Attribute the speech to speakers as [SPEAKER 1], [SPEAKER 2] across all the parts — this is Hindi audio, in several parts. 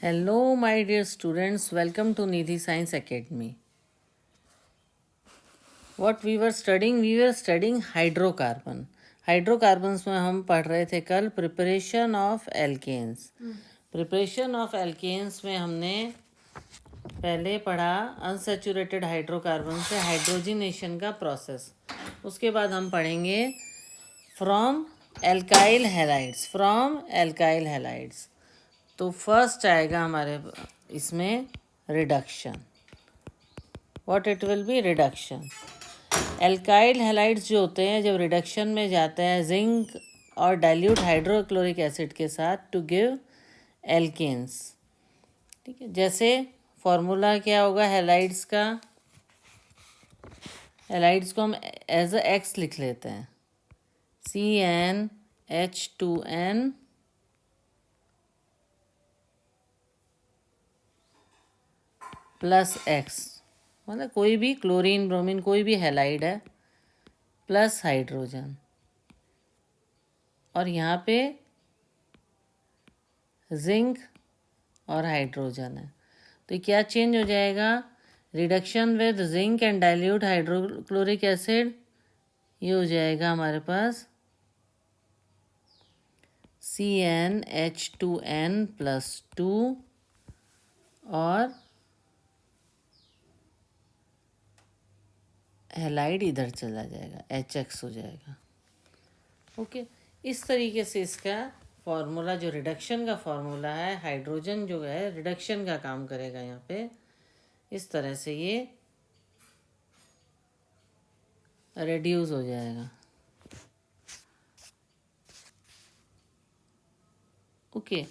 [SPEAKER 1] Hello, my dear students. Welcome to Nidhi Science Academy. What we were studying hydrocarbon. Hydrocarbons में हम पढ़ रहे थे कल preparation of alkanes. Preparation of alkanes में हमने पहले पढ़ा अनसैचुरेटेड हाइड्रोकार्बन से हाइड्रोजिनेशन का प्रोसेस। उसके बाद हम पढ़ेंगे फ्रॉम एल्काइल हैलाइड्स। तो फर्स्ट आएगा हमारे इसमें reduction. What it will be? Reduction. Alkyl halides जो होते हैं जब रिडक्शन में जाते हैं जिंक और डाइल्यूट हाइड्रोक्लोरिक एसिड के साथ टू गिव एल्केन्स। ठीक है, जैसे फॉर्मूला क्या होगा हैलाइड्स का? हैलाइड्स को हम एज अ एक्स लिख लेते हैं, CnH2n प्लस एक्स, मतलब कोई भी क्लोरीन ब्रोमीन कोई भी हैलाइड है प्लस हाइड्रोजन, और यहाँ पे जिंक और हाइड्रोजन है। तो क्या चेंज हो जाएगा? Reduction with zinc and dilute hydrochloric acid, ये हो जाएगा हमारे पास CnH2n प्लस 2 और हैलाइड इधर चला जाएगा, HX हो जाएगा। ओके, इस तरीके से इसका फॉर्मूला जो रिडक्शन का फॉर्मूला है, हाइड्रोजन जो है रिडक्शन का काम करेगा यहाँ पे, इस तरह से ये रेड्यूस हो जाएगा। ओके,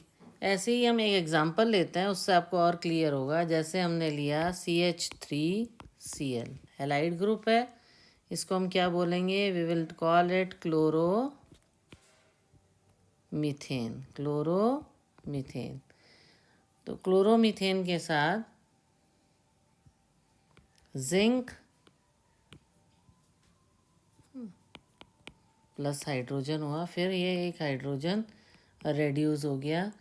[SPEAKER 1] ऐसे ही हम एक एग्जांपल लेते हैं, उससे आपको और क्लियर होगा। जैसे हमने लिया CH3Cl, हैलाइड ग्रुप है, इसको हम क्या बोलेंगे? We will call it chloromethane. तो क्लोरोमीथेन के साथ जिंक प्लस हाइड्रोजन हुआ, फिर ये एक हाइड्रोजन रेड्यूस हो गया,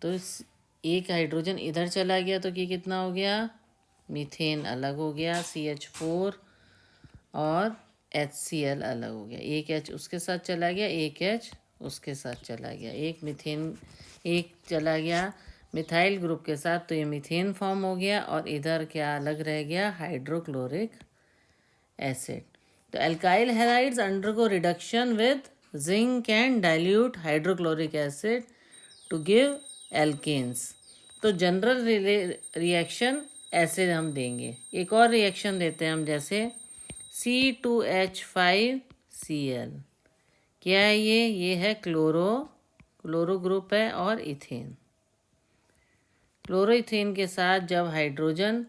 [SPEAKER 1] तो इस एक हाइड्रोजन इधर चला गया तो कि कितना हो गया? मीथेन अलग हो गया, CH4 और HCl अलग हो गया। एक H उसके साथ चला गया, एक H उसके साथ चला गया, एक मीथेन एक चला गया मिथाइल ग्रुप के साथ, तो ये मीथेन फॉर्म हो गया, और इधर क्या अलग रह गया? Hydrochloric acid. तो alkyl halides undergo reduction with zinc and dilute hydrochloric acid to give alkanes. तो जनरल रिएक्शन ऐसे हम देंगे। एक और रिएक्शन देते हैं हम, जैसे C2H5Cl, क्या है ये है क्लोरो ग्रुप है, और इथेन। क्लोरोइथेन के साथ जब हाइड्रोजन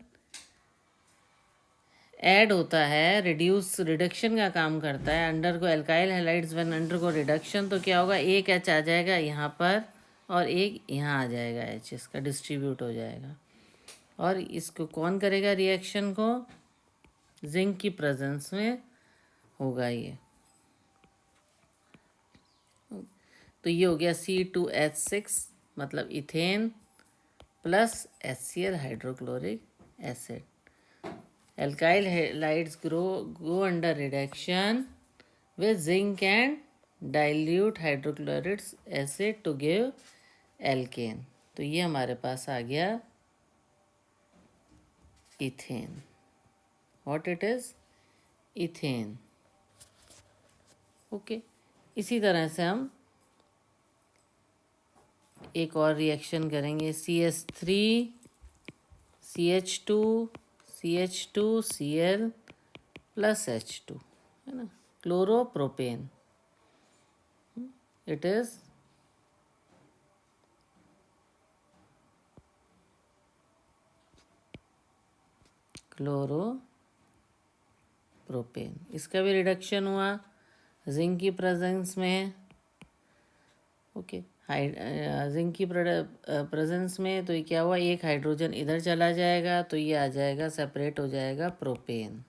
[SPEAKER 1] ऐड होता है, रिडक्शन का काम करता है, अंडर को एल्काइल हैलाइड्स व्हेन अंडर को रिडक्शन, तो क्या होगा? एक H आ जाएगा यहाँ पर और एक यहाँ आ जाएगा H, इसका डिस्ट्रीब्यूट हो जाएगा। और इसको कौन करेगा रिएक्शन को? जिंक की प्रेजेंस में होगा ये। तो ये हो गया C2H6 मतलब ethane plus HCl hydrochloric acid. Alkyl halides go under reduction with zinc and dilute hydrochloric acid to give alkane। तो ये हमारे पास आ गया ethane. What it is? Ethane. Okay, इसी तरह से हम एक और रिएक्शन करेंगे, CH2Cl प्लस H2, है ना, क्लोरोप्रोपेन। It is chloropropane. इसका भी रिडक्शन हुआ जिंक की प्रेजेंस में। ओके, जिंक की प्रेजेंस में, तो ये क्या हुआ? एक हाइड्रोजन इधर चला जाएगा, तो ये आ जाएगा, सेपरेट हो जाएगा प्रोपेन।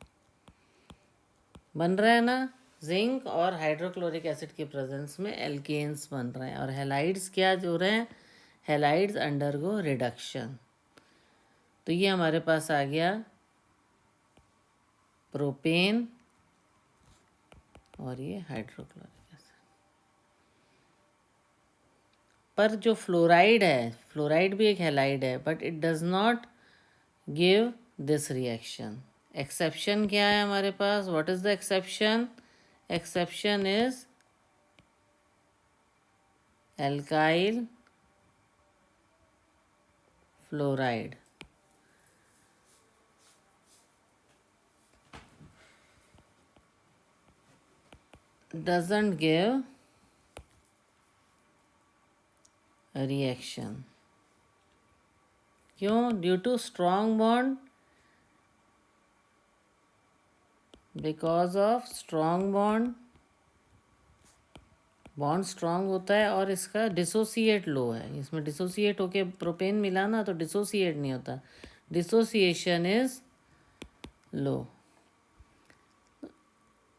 [SPEAKER 1] बन रहा है ना? जिंक और हाइड्रोक्लोरिक एसिड की प्रेजेंस में एल्केन्स बन रहे हैं, और हैलाइड्स क्या हो रहे हैं? Halides undergo reduction. तो ये हमारे पास आ गया प्रोपेन और ये हाइड्रोक्लोरिक एसिड। पर जो फ्लोराइड है, फ्लोराइड भी एक हैलाइड है, but it does not give this reaction. Exception क्या है हमारे पास? What is the exception? Exception is alkyl fluoride. doesn't give reaction. क्यों? Due to strong bond, because of strong bond, bond strong होता है और इसका डिसोसिएट लो है। इसमें डिसोसिएट होके प्रोपेन मिला ना तो डिसोसिएट नहीं होता, dissociation is low.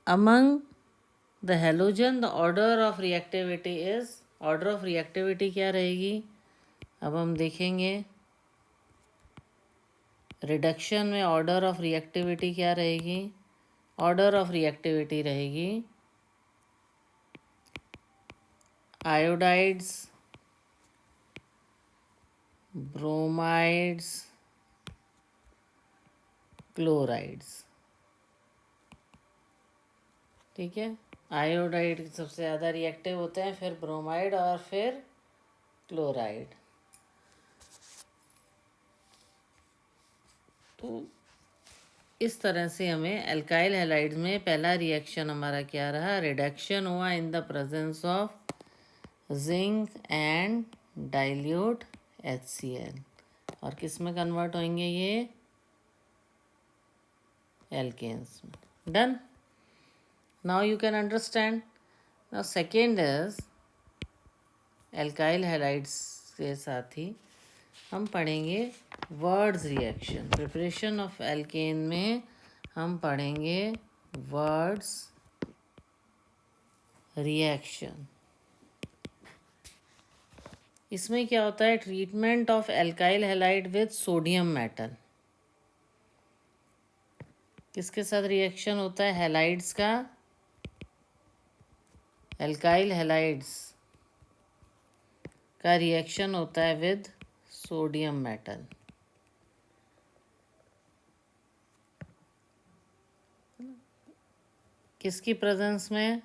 [SPEAKER 1] Among the halogen the order of reactivity is, order of reactivity क्या रहेगी? अब हम देखेंगे रिडक्शन में ऑर्डर ऑफ रिएक्टिविटी क्या रहेगी? ऑर्डर ऑफ रिएक्टिविटी रहेगी आयोडाइड्स, ब्रोमाइड्स, क्लोराइड्स। ठीक है, आयोडाइड सबसे ज़्यादा रिएक्टिव होते हैं, फिर ब्रोमाइड और फिर क्लोराइड। तो इस तरह से हमें एल्काइल हैलाइड्स में पहला रिएक्शन हमारा क्या रहा? रिडक्शन हुआ in the presence of zinc and dilute HCl। और किस में कन्वर्ट होंगे ये? एल्केन्स में। Done. Now you can understand. Now second is alkyl halides के साथ ही हम पढ़ेंगे words reaction. Preparation of alkene में हम पढ़ेंगे वर्ड्स रिएक्शन। इसमें क्या होता है? Treatment of alkyl halide with sodium metal. किसके साथ रिएक्शन होता है? हैलाइड्स का, एल्काइल हैलाइड्स का रिएक्शन होता है विद सोडियम मेटल। किसकी प्रेजेंस में?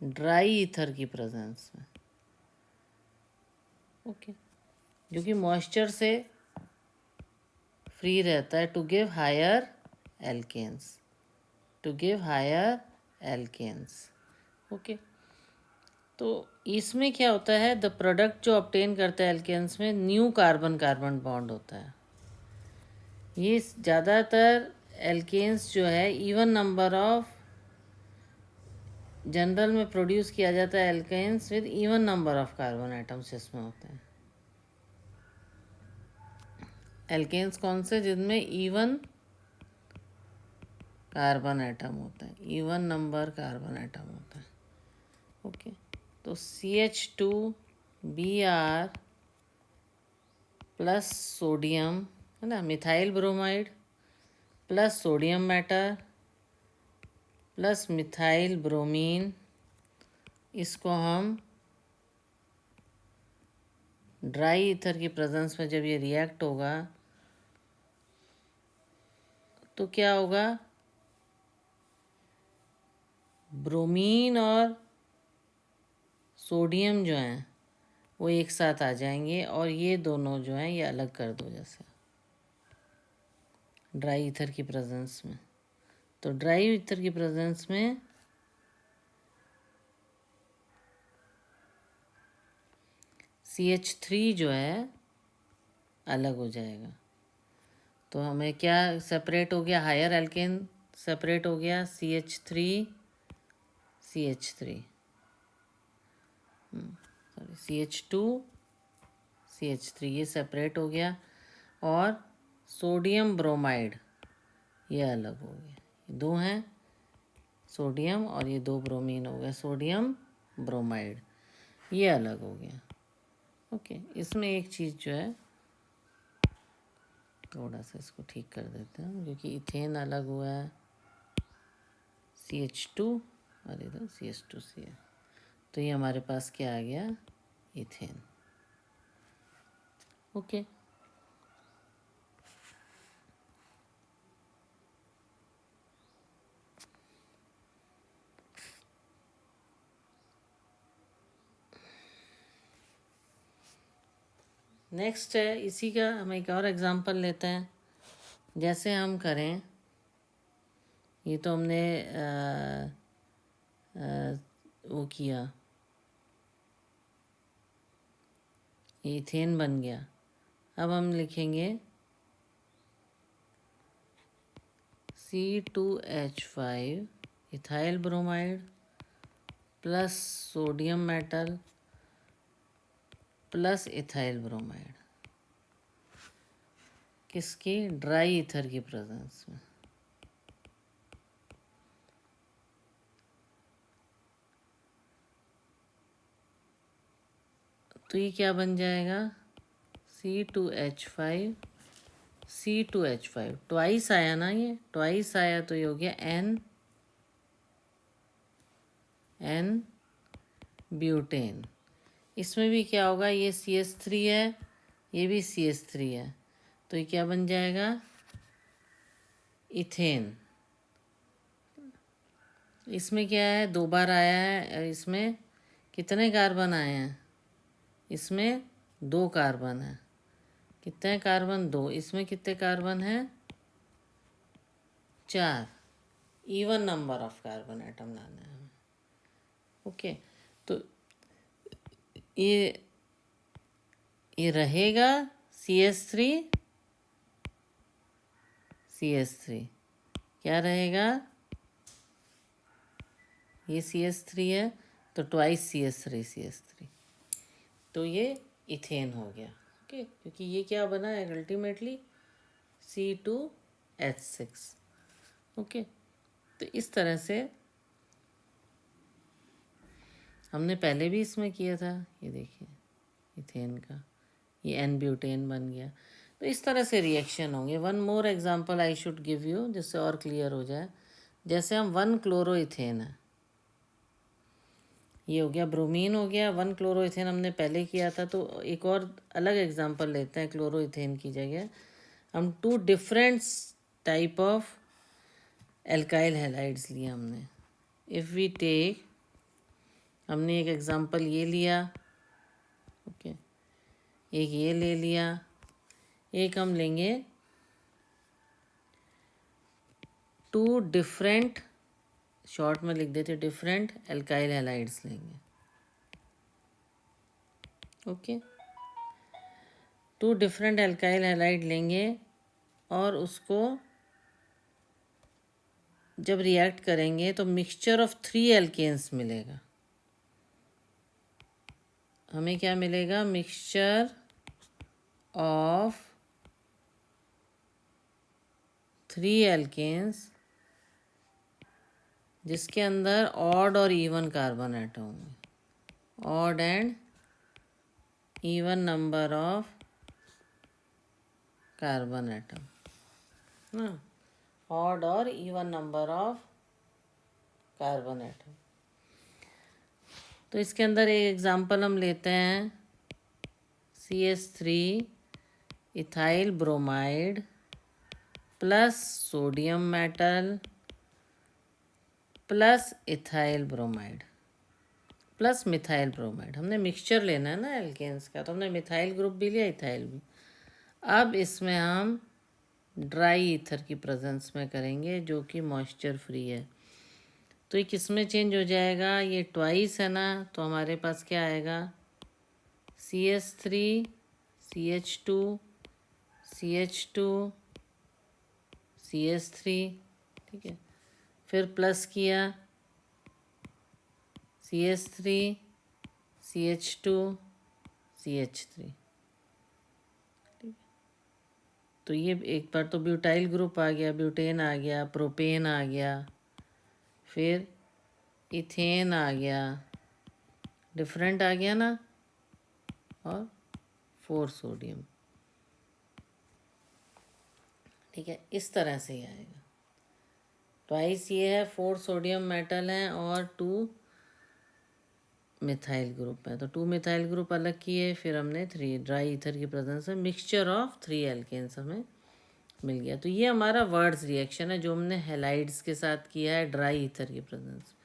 [SPEAKER 1] ड्राई ईथर की प्रेजेंस में। ओके, जो कि मॉइस्चर से फ्री रहता है to give higher alkanes, to give higher alkanes. Okay, तो इसमें क्या होता है? द प्रोडक्ट जो ऑब्टेन करता है एल्केन्स में, न्यू कार्बन कार्बन बॉन्ड होता है। ये ज़्यादातर एल्केन्स जो है इवन नंबर ऑफ, जनरल में प्रोड्यूस किया जाता है alkanes with even number of carbon atoms इसमें होते हैं। एल्केन्स कौन से? जिनमें इवन कार्बन एटम होता है, इवन नंबर कार्बन एटम होता है। ओके, तो CH2Br प्लस सोडियम है ना, methyl bromide plus sodium metal plus methyl bromine, इसको हम ड्राई ईथर की प्रेजेंस में जब ये रिएक्ट होगा तो क्या होगा? ब्रोमीन और सोडियम जो हैं वो एक साथ आ जाएंगे और ये दोनों जो हैं ये अलग कर दो जैसे ड्राई ईथर की प्रेजेंस में। तो ड्राई ईथर की प्रेजेंस में CH3 जो है अलग हो जाएगा। तो हमें क्या सेपरेट हो गया? हायर एल्केन सेपरेट हो गया, CH3 CH3 sorry CH2 CH3 ये सेपरेट हो गया और सोडियम ब्रोमाइड ये अलग हो गया। दो हैं सोडियम और ये दो ब्रोमीन हो गया, सोडियम ब्रोमाइड ये अलग हो गया। ओके, इसमें एक चीज़ जो है, थोड़ा सा इसको ठीक कर देते हैं क्योंकि इथेन अलग हुआ है, CH2 और इधर CH2Cl, तो ये हमारे पास क्या आ गया, इथेन। ओके, नेक्स्ट है, इसी का हम एक और एग्जांपल लेते हैं। जैसे हम करें, ये तो हमने वो किया, इथेन बन गया। अब हम लिखेंगे C2H5 ethyl bromide plus sodium metal plus ethyl bromide, किसकी, ड्राई ईथर की प्रेजेंस में। तो ये क्या बन जाएगा, C2H5 C2H5 ट्वाइस आया ना, ये ट्वाइस आया तो ये हो गया N ब्यूटेन। इसमें भी क्या होगा, ये CH3 है, ये भी CH3 है, तो ये क्या बन जाएगा, इथेन। इसमें क्या है, 2 बार आया है, इसमें कितने कार्बन आए हैं, इसमें 2 कार्बन है, कितने कार्बन, 2, इसमें कितने कार्बन हैं, 4, even number of carbon atom लाना है। ओके, तो ये रहेगा CH3 क्या रहेगा, ये CH3 है तो ट्वाइस CH3 तो ये इथेन हो गया। ओके, क्योंकि ये क्या बना है अल्टीमेटली, C2H6। ओके, तो इस तरह से हमने पहले भी इसमें किया था, ये देखिए इथेन का, ये एन ब्यूटेन बन गया। तो इस तरह से रिएक्शन होंगे। One more example I should give you, जिससे और क्लियर हो जाए। जैसे हम 1 क्लोरोइथेन है, ये हो गया ब्रोमीन हो गया, 1 क्लोरोइथेन हमने पहले किया था, तो एक और अलग एग्जांपल लेते हैं क्लोरोइथेन की जगह। हम 2 different type of alkyl halides लिए हमने। इफ़ वी टेक, हमने एक एग्जांपल ये लिया, ओके, एक ये ले लिया, एक हम लेंगे 2 डिफरेंट, शॉर्ट में लिख देते, डिफरेंट एल्काइल हैलाइड्स लेंगे। ओके, 2 डिफरेंट एल्काइल हैलाइड लेंगे और उसको जब रिएक्ट करेंगे तो मिक्सचर ऑफ 3 एल्केन्स मिलेगा। हमें क्या मिलेगा, मिक्सचर ऑफ 3 एल्केन्स जिसके अंदर ऑड और इवन कार्बन एटम होंगे, odd and even number of carbon atom ना, ऑड और even number of carbon atom. तो इसके अंदर एक एग्जांपल हम लेते हैं, CH3 ethyl bromide plus sodium metal plus ethyl bromide plus methyl bromide. हमने मिक्सचर लेना है ना एल्केन्स का, तो हमने मिथाइल ग्रुप भी लिया, इथाइल भी। अब इसमें हम ड्राई ईथर की प्रेजेंस में करेंगे जो कि मॉइस्चर फ्री है। तो ये किस में चेंज हो जाएगा, ये ट्वाइस है ना, तो हमारे पास क्या आएगा, CH3 CH2 CH2 CH3, ठीक है, फिर प्लस किया CH3 CH2 CH3, तो ये एक बार तो ब्यूटाइल ग्रुप आ गया, ब्यूटेन आ गया, प्रोपेन आ गया, फिर इथेन आ गया, डिफरेंट आ गया ना, और 4 सोडियम। ठीक है, इस तरह से ही आएगा। ट्वाइस ये है, 4 सोडियम मेटल हैं और 2 मिथाइल ग्रुप है, तो 2 मिथाइल ग्रुप अलग किए, फिर हमने 3 ड्राई ईथर की प्रेजेंस में मिक्सचर ऑफ 3 एल्केन्स हमें मिल गया। तो ये हमारा वर्ड्स रिएक्शन है जो हमने हेलाइड्स के साथ किया है ड्राई ईथर की प्रेजेंस।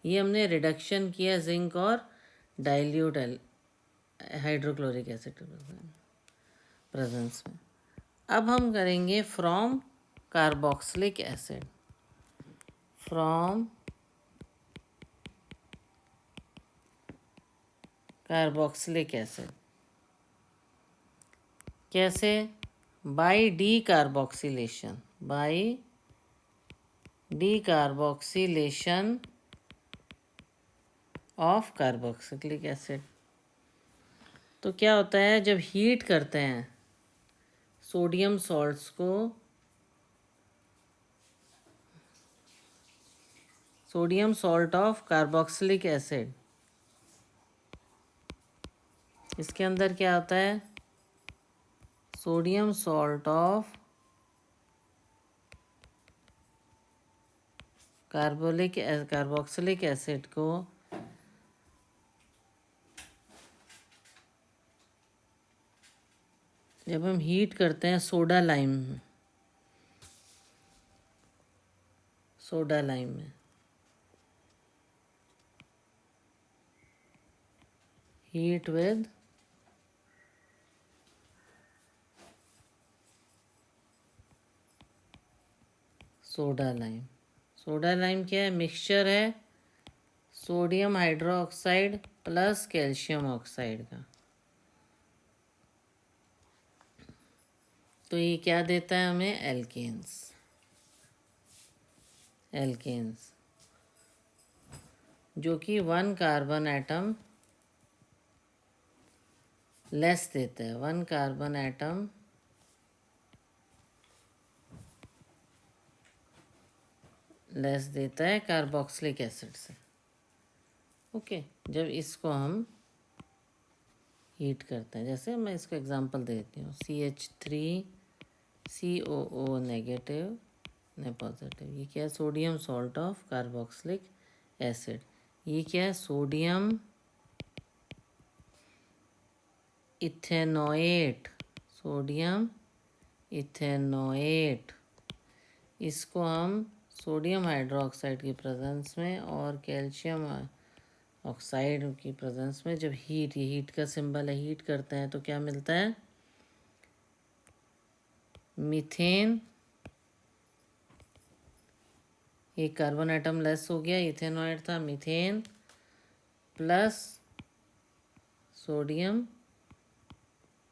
[SPEAKER 1] ये हमने रिडक्शन किया जिंक और डाइल्यूट हाइड्रोक्लोरिक एसिड के प्रेजेंस में। अब हम करेंगे from carboxylic acid, from carboxylic acid. कैसे? By decarboxylation, by decarboxylation of carboxylic acid. तो क्या होता है, जब हीट करते हैं सोडियम सॉल्ट्स को, sodium salt of carboxylic acid, इसके अंदर क्या होता है, sodium salt of carboxylic acid को जब हम हीट करते हैं सोडा लाइम में, सोडा लाइम में heat with soda lime. Soda lime क्या है, मिक्सचर है sodium hydroxide plus calcium oxide का। तो ये क्या देता है हमें, एल्केन्स, एल्केन्स जो कि 1 कार्बन एटम लेस देता है, 1 कार्बन एटम लेस देता है कार्बोक्सिलिक एसिड से। ओके, जब इसको हम हीट करते हैं, जैसे मैं इसको एग्जांपल देती हूँ, CH3COO नेगेटिव ने पॉजिटिव, ये क्या है, sodium salt of carboxylic acid. ये क्या है, सोडियम इथेनोएट, सोडियम इथेनोएट। इसको हम सोडियम हाइड्रोक्साइड की प्रेजेंस में और कैल्शियम ऑक्साइड की प्रेजेंस में जब हीट, ये हीट का सिंबल है, हीट करते हैं तो क्या मिलता है, मीथेन, एक कार्बन एटम लेस हो गया, इथेनॉइड था, methane plus sodium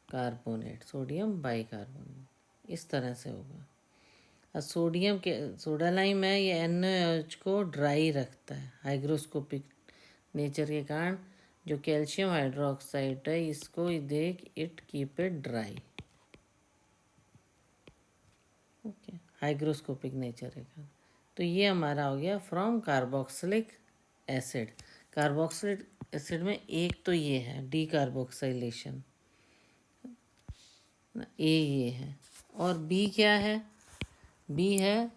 [SPEAKER 1] carbonate, sodium bicarbonate, इस तरह से होगा। और सोडियम के सोडा लाइम है, ये NaOH को ड्राई रखता है हाइग्रोस्कोपिक नेचर के कारण। जो कैल्शियम हाइड्रोक्साइड है इसको देख it keep it dry. Okay, hygroscopic nature है का। तो ये हमारा हो गया from carboxylic acid. Carboxylic acid में एक तो ये है डी कार्बोक्सिलेशन, ए ये है, और बी क्या है, बी है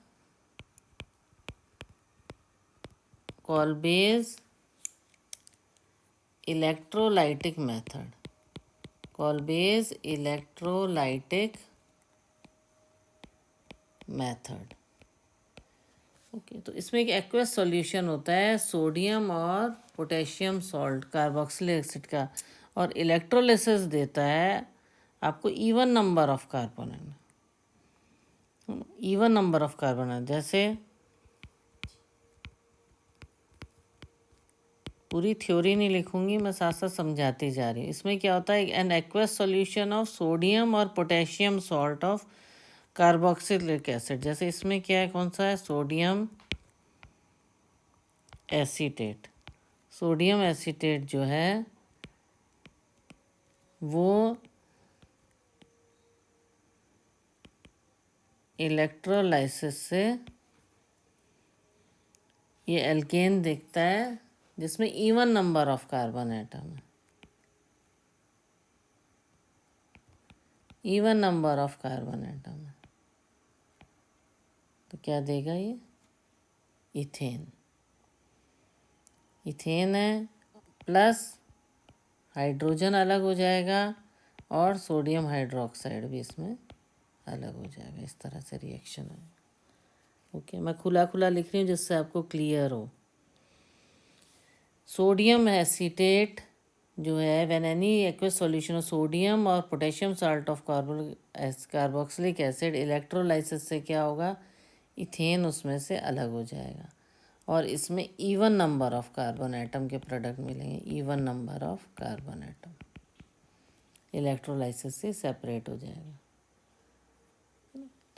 [SPEAKER 1] Kolbe's electrolytic method, Kolbe's electrolytic method. Okay, तो इसमें एक एक्वस सॉल्यूशन होता है सोडियम और पोटेशियम सॉल्ट कार्बोक्सिलिक एसिड का, और इलेक्ट्रोलिसिस देता है आपको even number of carbon, even number of carbon. जैसे पूरी थ्योरी नहीं लिखूंगी मैं, साथ साथ समझाती जा रही हूँ। इसमें क्या होता है, an aqueous solution of sodium और potassium salt of carboxylic acid. जैसे इसमें क्या है, कौन सा है, सोडियम एसीटेट। सोडियम एसीटेट जो है वो इलेक्ट्रोलाइसिस से ये एल्केन दिखता है जिसमें even number of carbon atom है। Even number of carbon atom है, तो क्या देगा ये? इथेन। इथेन है, प्लस हाइड्रोजन अलग हो जाएगा और सोडियम हाइड्रोक्साइड भी इसमें अलग हो जाएगा। इस तरह से रिएक्शन है। ओके, मैं खुला खुला लिख रही हूँ जिससे आपको क्लियर हो। सोडियम एसीटेट जो है, when any aqueous solution of sodium और potassium salt of carboxylic acid electrolysis से क्या होगा? इथेन उसमें से अलग हो जाएगा और इसमें even number of carbon atom के प्रोडक्ट मिलेंगे। Even number of carbon atom electrolysis से सेपरेट हो जाएगा।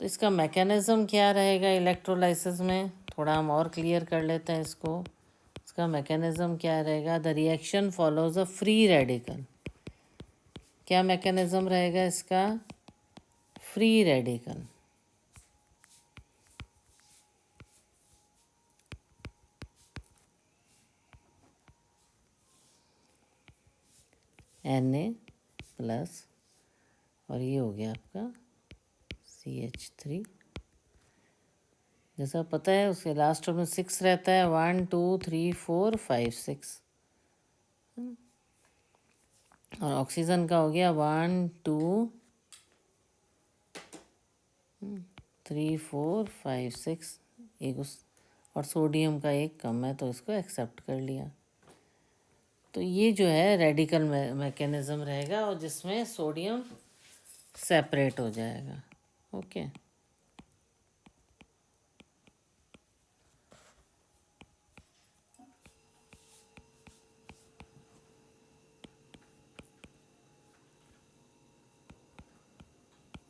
[SPEAKER 1] तो इसका मैकेनिज्म क्या रहेगा इलेक्ट्रोलाइसिस में? थोड़ा हम और क्लियर कर लेते हैं इसको। इसका मैकेनिज्म क्या रहेगा? The reaction follows a free radical. क्या मैकेनिज्म रहेगा इसका? Free radical. Na+ और ये हो गया आपका CH3। जैसा पता है उसके लास्ट में 6 रहता है, 1 2 3 4 5 6। और ऑक्सीजन का हो गया 1 2 3 4 5 6 एक और सोडियम का एक कम है तो इसको एक्सेप्ट कर लिया। तो ये जो है रेडिकल मैकेनिज्म रहेगा और जिसमें सोडियम सेपरेट हो जाएगा। ओके,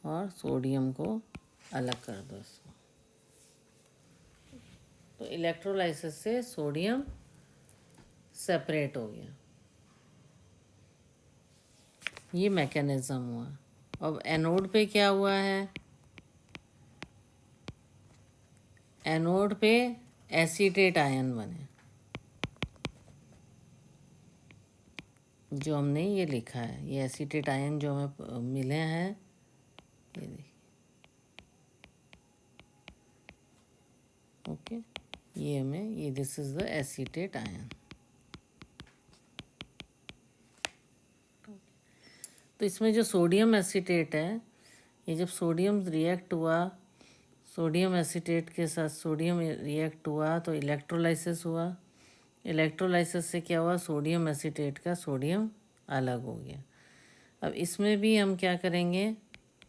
[SPEAKER 1] और सोडियम को अलग कर दो इसको। तो इलेक्ट्रोलाइसिस से सोडियम सेपरेट हो गया, ये मैकेनिज्म हुआ। अब एनोड पे क्या हुआ है? एनोड पे एसीटेट आयन बने, जो हमने ये लिखा है। ये एसीटेट आयन जो हमें मिले हैं, ये देखिए। ओके, ये हमें ये this is the acetate ion. तो इसमें जो सोडियम एसीटेट है, ये जब सोडियम रिएक्ट हुआ, सोडियम एसीटेट के साथ सोडियम रिएक्ट हुआ तो इलेक्ट्रोलाइसिस हुआ। इलेक्ट्रोलाइसिस से क्या हुआ? सोडियम एसीटेट का सोडियम अलग हो गया। अब इसमें भी हम क्या करेंगे?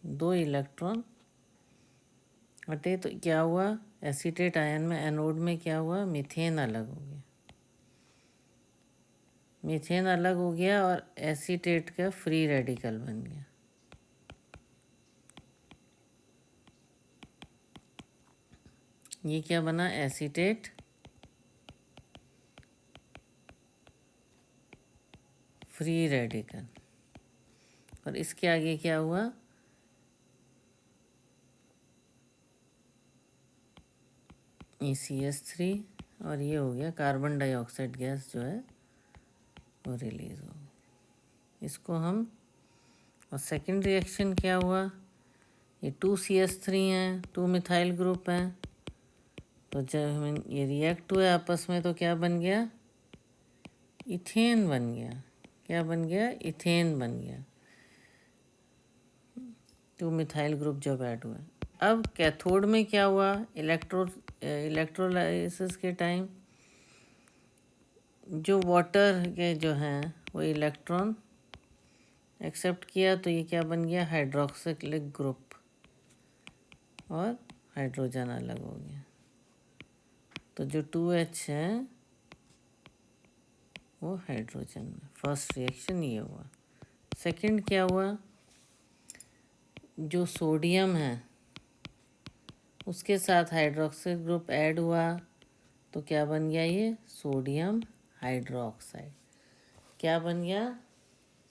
[SPEAKER 1] 2 इलेक्ट्रॉन हटे तो क्या हुआ? एसीटेट आयन में एनोड में क्या हुआ? मीथेन अलग हो गया। मीथेन अलग हो गया और एसीटेट का फ्री रेडिकल बन गया। ये क्या बना? Acetate free radical. और इसके आगे क्या हुआ? CH3 और ये हो गया कार्बन डाइऑक्साइड गैस जो है वो रिलीज हो गई। इसको हम, और सेकंड रिएक्शन क्या हुआ? ये 2CH3 हैं, 2 मिथाइल ग्रुप हैं, तो जब हम ये रिएक्ट हुए आपस में तो क्या बन गया? इथेन बन गया। क्या बन गया? इथेन बन गया। 2 मिथाइल ग्रुप जब ऐड हुए। अब कैथोड में क्या हुआ? इलेक्ट्रोलाइसिस के टाइम जो वाटर के जो हैं वो इलेक्ट्रॉन एक्सेप्ट किया तो ये क्या बन गया? हाइड्रोक्सिलिक ग्रुप और हाइड्रोजन अलग हो गया। तो जो 2H है वो हाइड्रोजन में। फर्स्ट रिएक्शन ये हुआ। सेकंड क्या हुआ? जो सोडियम है उसके साथ हाइड्रोक्सिल ग्रुप ऐड हुआ तो क्या बन गया? ये सोडियम हाइड्रोक्साइड। क्या बन गया?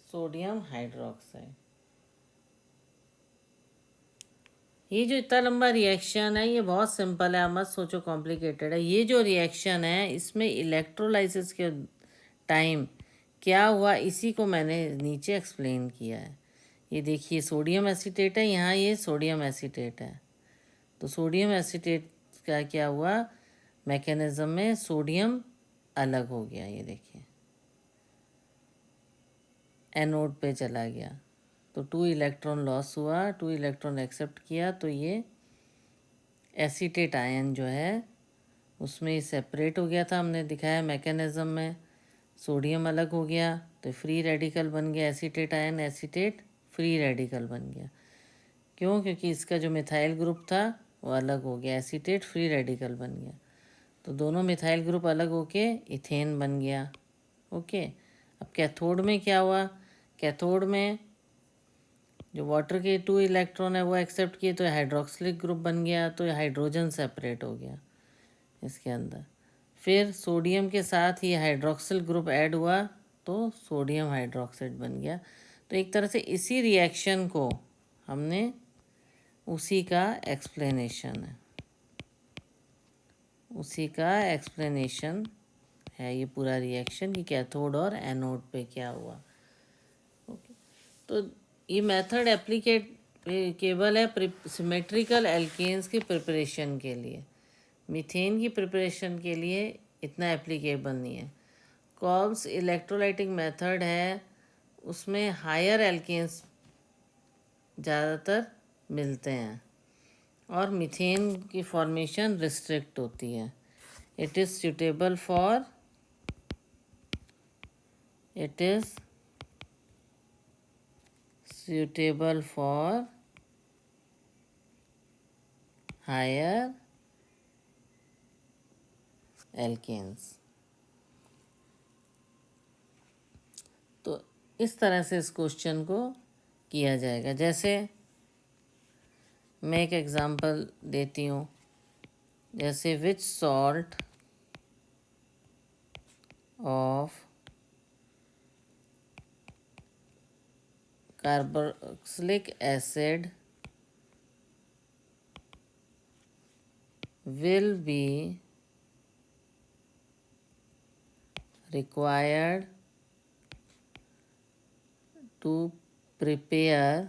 [SPEAKER 1] Sodium hydroxide. ये जो इतना लंबा रिएक्शन है ये बहुत सिंपल है, मत सोचो कॉम्प्लिकेटेड है। ये जो रिएक्शन है इसमें इलेक्ट्रोलाइसिस के टाइम क्या हुआ इसी को मैंने नीचे एक्सप्लेन किया है। ये देखिए सोडियम एसीटेट है, यहाँ ये सोडियम एसीटेट है। तो सोडियम एसीटेट का क्या हुआ, मैकेनिज्म में सोडियम अलग हो गया, ये देखिए एनोड पे चला गया, तो 2 इलेक्ट्रॉन लॉस हुआ, 2 इलेक्ट्रॉन एक्सेप्ट किया, तो ये एसीटेट आयन जो है उसमें सेपरेट हो गया था, हमने दिखाया मैकेनिज्म में। सोडियम अलग हो गया तो फ्री रेडिकल बन गया, acetate ion acetate free radical बन गया। क्यों? क्योंकि इसका जो मिथाइल ग्रुप था वो अलग हो गया, एसीटेट फ्री रेडिकल बन गया, तो दोनों मिथाइल ग्रुप अलग होके इथेन बन गया। ओके, अब कैथोड में क्या हुआ, कैथोड में जो वाटर के 2 इलेक्ट्रॉन है वो एक्सेप्ट किए तो हाइड्रोक्सिलिक ग्रुप बन गया, तो हाइड्रोजन सेपरेट हो गया इसके अंदर। फिर सोडियम के साथ ये हाइड्रोक्सिल ग्रुप ऐड हुआ तो सोडियम हाइड्रोक्साइड बन गया। तो एक तरह से इसी रिएक्शन को हमने, उसी का एक्सप्लेनेशन है, उसी का एक्सप्लेनेशन है ये पूरा रिएक्शन कि कैथोड और एनोड पे क्या हुआ। ओके, तो ये मेथड एप्लीकेबल है सिमेट्रिकल एल्केन्स की प्रिपरेशन के लिए। मीथेन की प्रिपरेशन के लिए इतना एप्लीकेबल नहीं है। कॉब्स इलेक्ट्रोलाइटिक मेथड है, उसमें हायर एल्केन्स ज़्यादातर मिलते हैं और मीथेन की फॉर्मेशन रिस्ट्रिक्ट होती है। It is suitable for higher alkanes। तो इस तरह से इस क्वेश्चन को किया जाएगा। जैसे मैं एक एग्जांपल देती हूँ, जैसे which salt of carboxylic acid will be required to prepare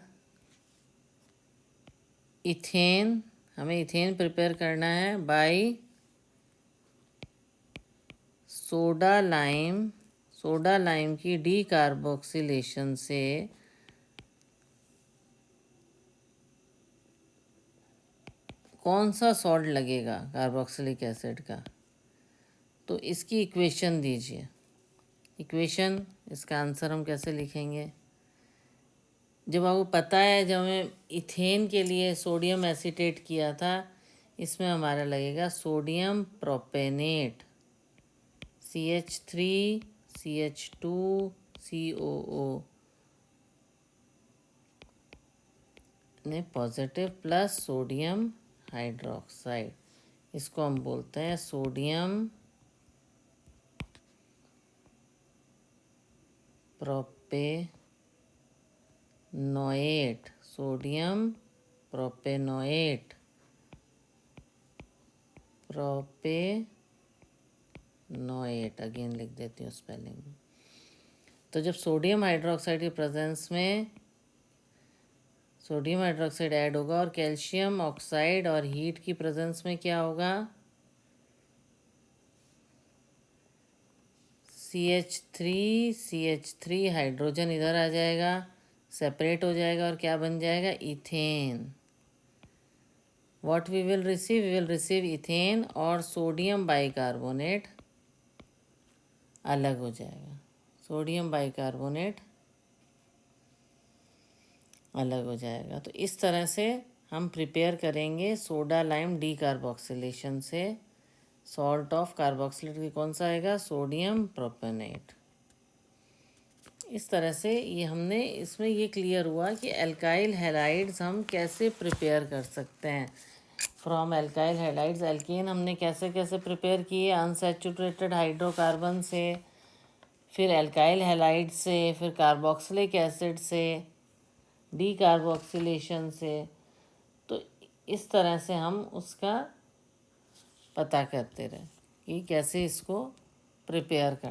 [SPEAKER 1] ethane. हमें इथेन प्रिपेयर करना है बाय सोडा लाइम की डीकार्बोक्सिलेशन से कौन सा सॉल्ट लगेगा कार्बोक्सिलिक एसिड का, तो इसकी इक्वेशन दीजिए। इक्वेशन, इसका आंसर हम कैसे लिखेंगे, जब आपको पता है जब हमें इथेन के लिए सोडियम एसीटेट किया था, इसमें हमारा लगेगा सोडियम प्रोपेनेट CH3CH2COO ने पॉजिटिव प्लस सोडियम हाइड्रोक्साइड, इसको हम बोलते हैं sodium propanoate, sodium propanoate, again लिख देती हूँ स्पेलिंग। तो जब सोडियम हाइड्रोक्साइड के प्रेजेंस में सोडियम हाइड्रोक्साइड ऐड होगा और कैल्शियम ऑक्साइड और हीट की प्रेजेंस में क्या होगा, CH3 हाइड्रोजन इधर आ जाएगा, सेपरेट हो जाएगा और क्या बन जाएगा, ethane. What we will receive ethane और सोडियम बाइकार्बोनेट अलग हो जाएगा, सोडियम बाइकार्बोनेट अलग हो जाएगा। तो इस तरह से हम प्रिपेयर करेंगे सोडा लाइम डीकार्बोक्सिलेशन से सॉल्ट ऑफ कार्बोक्सिलेट की कौन सा आएगा, सोडियम प्रोपेनेट। इस तरह से ये हमने इसमें ये क्लियर हुआ कि एल्काइल हैलाइड्स हम कैसे प्रिपेयर कर सकते हैं। फ्रॉम एल्काइल हैलाइड्स एल्केन हमने कैसे कैसे प्रिपेयर किए, अनसैचुरेटेड हाइड्रोकार्बन से, फिर एल्काइल हैलाइड से, फिर कार्बोक्सिलिक एसिड से, डीकार्बोक्सिलेशन से। तो इस तरह से हम उसका पता करते रहे कि कैसे इसको प्रिपेयर करना।